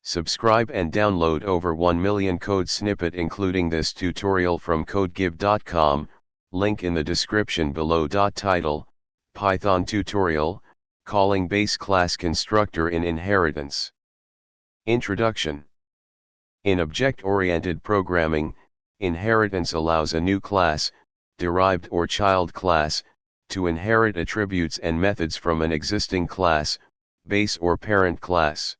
Subscribe and download over 1 million code snippet including this tutorial from codegive.com, link in the description below. Title, Python tutorial, calling base class constructor in inheritance. Introduction. In object-oriented programming, inheritance allows a new class, derived or child class, to inherit attributes and methods from an existing class, base or parent class.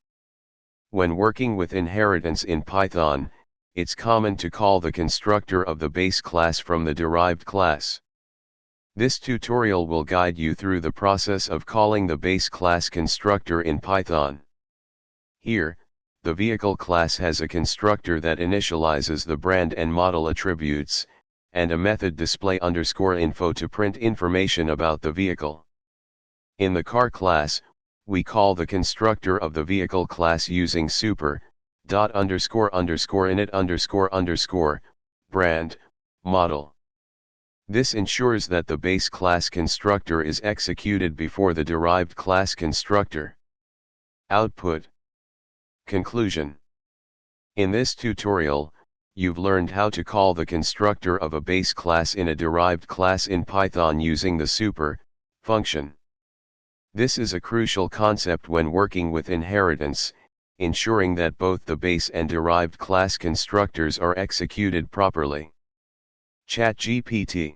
When working with inheritance in Python, it's common to call the constructor of the base class from the derived class. This tutorial will guide you through the process of calling the base class constructor in Python. Here, the vehicle class has a constructor that initializes the brand and model attributes, and a method display_info to print information about the vehicle. In the car class, we call the constructor of the vehicle class using super.__init__, brand, model. This ensures that the base class constructor is executed before the derived class constructor. Output. Conclusion. In this tutorial, you've learned how to call the constructor of a base class in a derived class in Python using the super function. This is a crucial concept when working with inheritance, ensuring that both the base and derived class constructors are executed properly. ChatGPT.